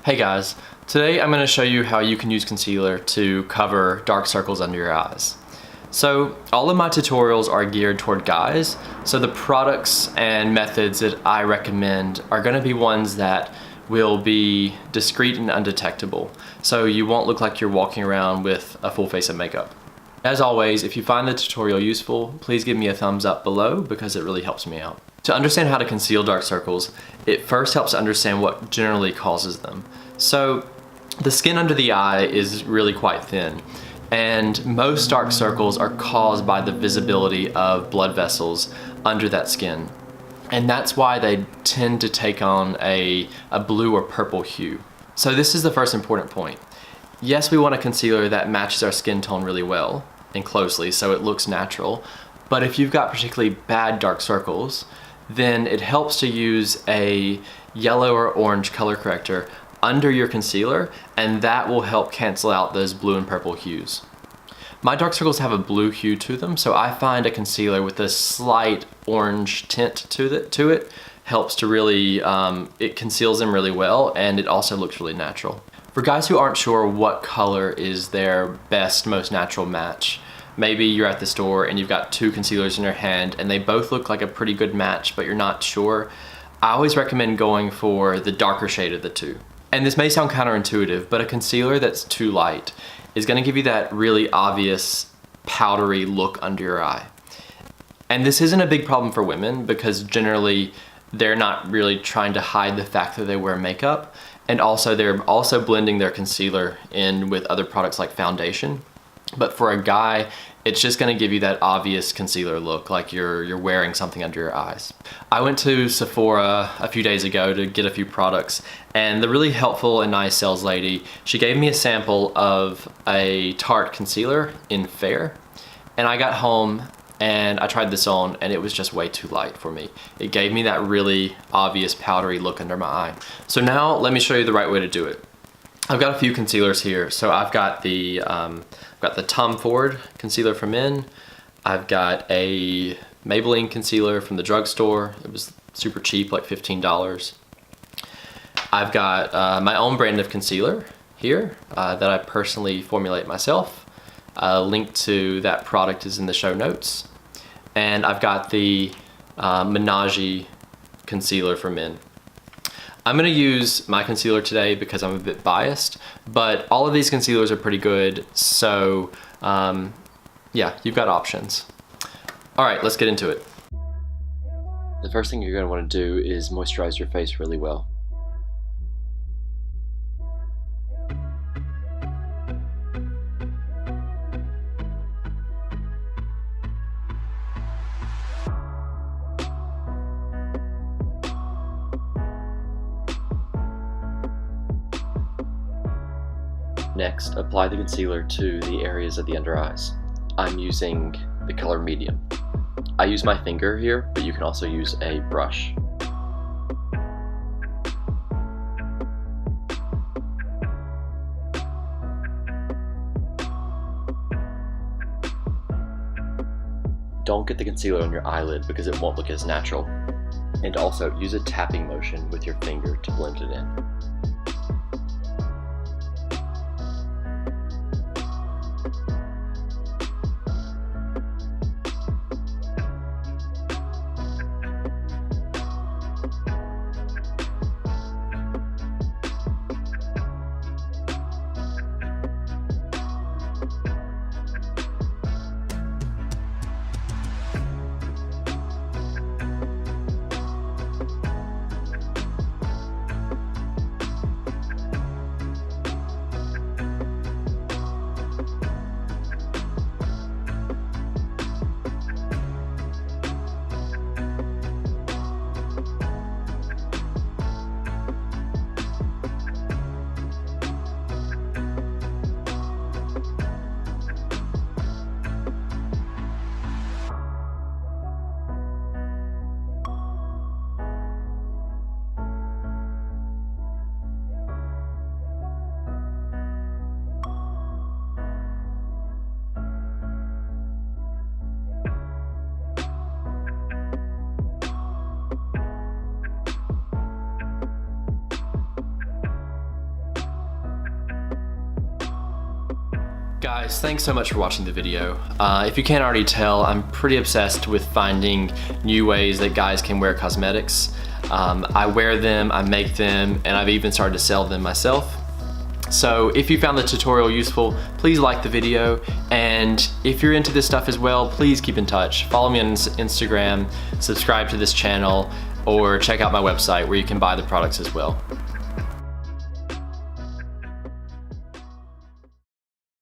Hey guys, today I'm going to show you how you can use concealer to cover dark circles under your eyes. So all of my tutorials are geared toward guys, so the products and methods that I recommend are going to be ones that will be discreet and undetectable, so you won't look like you're walking around with a full face of makeup. As always, if you find the tutorial useful, please give me a thumbs up below because it really helps me out. To understand how to conceal dark circles, it first helps to understand what generally causes them. So the skin under the eye is really quite thin, and most dark circles are caused by the visibility of blood vessels under that skin. And that's why they tend to take on a blue or purple hue. So this is the first important point. Yes, we want a concealer that matches our skin tone really well and closely so it looks natural, but if you've got particularly bad dark circles, then it helps to use a yellow or orange color corrector under your concealer, and that will help cancel out those blue and purple hues. My dark circles have a blue hue to them, so I find a concealer with a slight orange tint to it helps to really, it conceals them really well, and it also looks really natural. For guys who aren't sure what color is their best, most natural match, maybe you're at the store and you've got two concealers in your hand and they both look like a pretty good match, but you're not sure, I always recommend going for the darker shade of the two. And this may sound counterintuitive, but a concealer that's too light is going to give you that really obvious powdery look under your eye. And this isn't a big problem for women because generally they're not really trying to hide the fact that they wear makeup, and also they're also blending their concealer in with other products like foundation. But for a guy, it's just going to give you that obvious concealer look, like you're wearing something under your eyes. I went to Sephora a few days ago to get a few products, and the really helpful and nice sales lady, she gave me a sample of a Tarte concealer in Fair, and I got home and I tried this on and it was just way too light for me. It gave me that really obvious powdery look under my eye. So now let me show you the right way to do it. I've got a few concealers here. So I've got the Tom Ford concealer for men. I've got a Maybelline concealer from the drugstore. It was super cheap, like $15. I've got my own brand of concealer here that I personally formulate myself. A link to that product is in the show notes. And I've got the Menage concealer for men. I'm gonna use my concealer today because I'm a bit biased, but all of these concealers are pretty good, so yeah, you've got options. All right, let's get into it. The first thing you're gonna wanna do is moisturize your face really well. Next, apply the concealer to the areas of the under eyes. I'm using the color medium. I use my finger here, but you can also use a brush. Don't get the concealer on your eyelid because it won't look as natural. And also, use a tapping motion with your finger to blend it in. Guys, thanks so much for watching the video. If you can't already tell, I'm pretty obsessed with finding new ways that guys can wear cosmetics. I wear them, I make them, and I've even started to sell them myself. So if you found the tutorial useful, please like the video, and if you're into this stuff as well, please keep in touch. Follow me on Instagram, subscribe to this channel, or check out my website where you can buy the products as well.